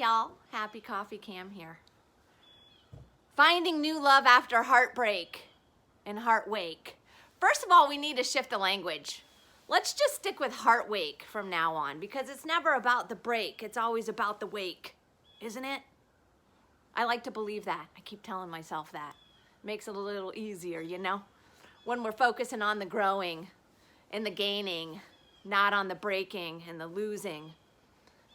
y'all. Happy Coffee Cam here. Finding new love after heartbreak and heartwake. First of all, we need to shift the language. Let's just stick with heartwake from now on because it's never about the break. It's always about the wake, isn't it? I like to believe that. I keep telling myself that. Makes it a little easier, you know? When we're focusing on the growing and the gaining, not on the breaking and the losing.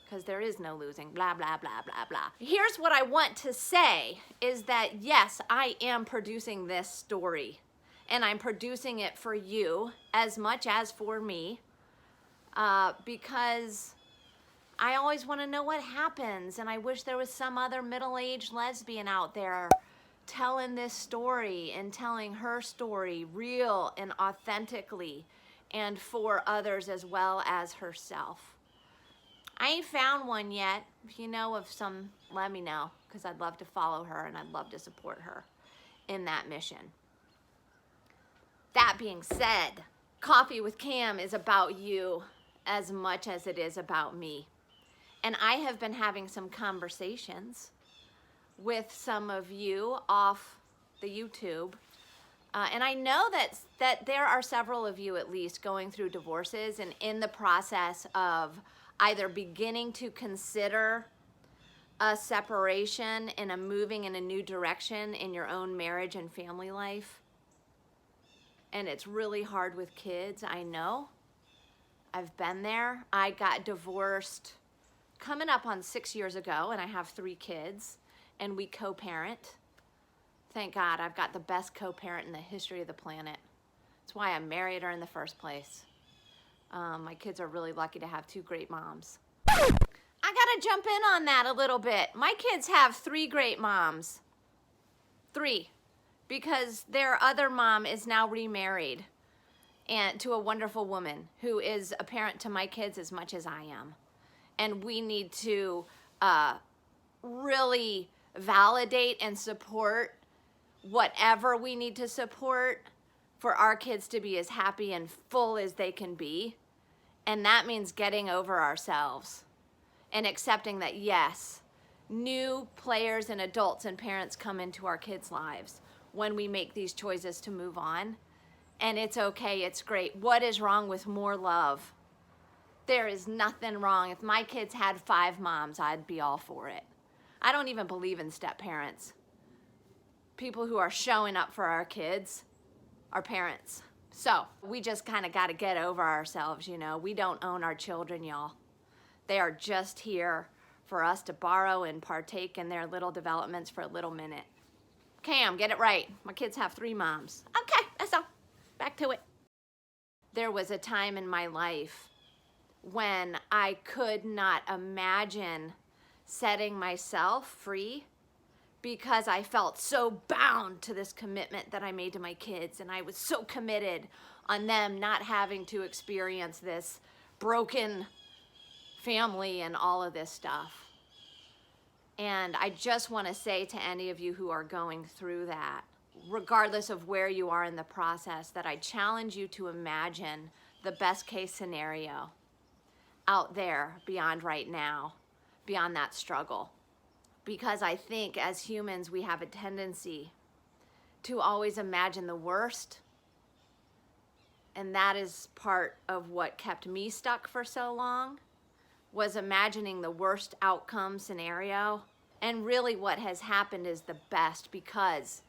Because there is no losing, blah, blah, blah, blah, blah. Here's what I want to say is that yes, I am producing this story and I'm producing it for you as much as for me because I always want to know what happens, and I wish there was some other middle-aged lesbian out there telling this story and telling her story real and authentically and for others as well as herself. I ain't found one yet. If you know of some, let me know, because I'd love to follow her and I'd love to support her in that mission. That being said, Coffee with Cam is about you as much as it is about me. And I have been having some conversations with some of you off the YouTube. And I know that there are several of you at least going through divorces and in the process of either beginning to consider a separation and a moving in a new direction in your own marriage and family life. And it's really hard with kids, I know. I've been there. I got divorced coming up on 6 years ago, and I have 3 kids, and we co-parent. Thank God I've got the best co-parent in the history of the planet. That's why I married her in the first place. My kids are really lucky to have 2 great moms. I gotta jump in on that a little bit. My kids have 3 great moms. 3. Because their other mom is now remarried and to a wonderful woman who is a parent to my kids as much as I am. And we need to really validate and support whatever we need to support for our kids to be as happy and full as they can be. And that means getting over ourselves and accepting that, yes, new players and adults and parents come into our kids' lives when we make these choices to move on. And it's okay, it's great. What is wrong with more love? There is nothing wrong. If my kids had 5 moms, I'd be all for it. I don't even believe in step parents. People who are showing up for our kids are parents. So we just kind of got to get over ourselves, you know. We don't own our children, y'all. They are just here for us to borrow and partake in their little developments for a little minute. Cam, get it right. My kids have 3 moms. Okay, that's all. Back to it. There was a time in my life when I could not imagine setting myself free because I felt so bound to this commitment that I made to my kids, and I was so committed on them not having to experience this broken family and all of this stuff. And I just want to say to any of you who are going through that, regardless of where you are in the process, that I challenge you to imagine the best case scenario out there beyond right now, beyond that struggle. Because I think as humans, we have a tendency to always imagine the worst. And that is part of what kept me stuck for so long, was imagining the worst outcome scenario. And really what has happened is the best, because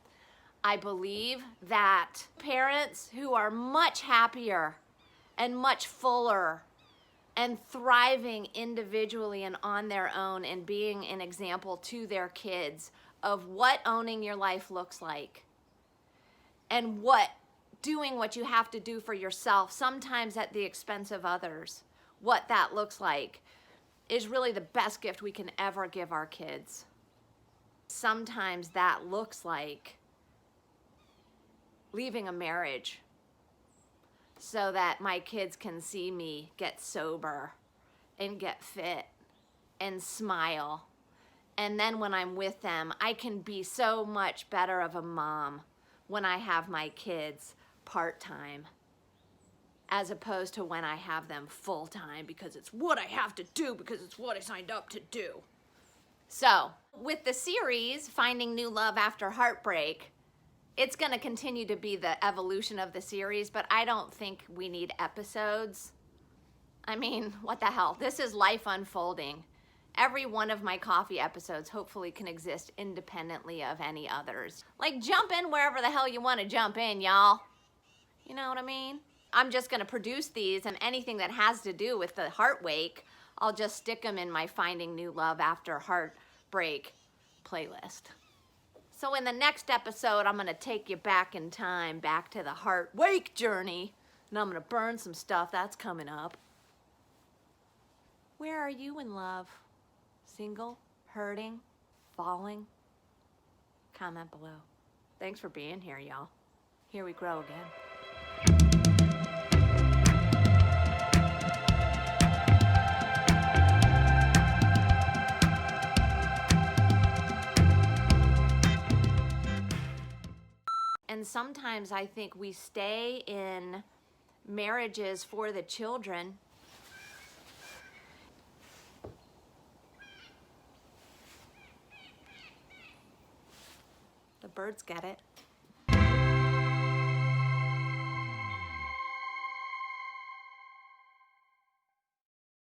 I believe that parents who are much happier and much fuller and thriving individually and on their own and being an example to their kids of what owning your life looks like and what doing what you have to do for yourself, sometimes at the expense of others, what that looks like is really the best gift we can ever give our kids. Sometimes that looks like leaving a marriage so that my kids can see me get sober and get fit and smile. And then when I'm with them, I can be so much better of a mom when I have my kids part-time as opposed to when I have them full-time because it's what I have to do, because it's what I signed up to do. So, with the series, Finding New Love After Heartbreak, it's going to continue to be the evolution of the series, but I don't think we need episodes. I mean, what the hell? This is life unfolding. Every one of my coffee episodes hopefully can exist independently of any others. Like, jump in wherever the hell you want to jump in, y'all. You know what I mean? I'm just going to produce these, and anything that has to do with the Heartwake, I'll just stick them in my Finding New Love After Heartbreak playlist. So in the next episode, I'm going to take you back in time, back to the Heartwake journey, and I'm going to burn some stuff. That's coming up. Where are you in love? Single? Hurting? Falling? Comment below. Thanks for being here, y'all. Here we grow again. And sometimes I think we stay in marriages for the children. The birds get it.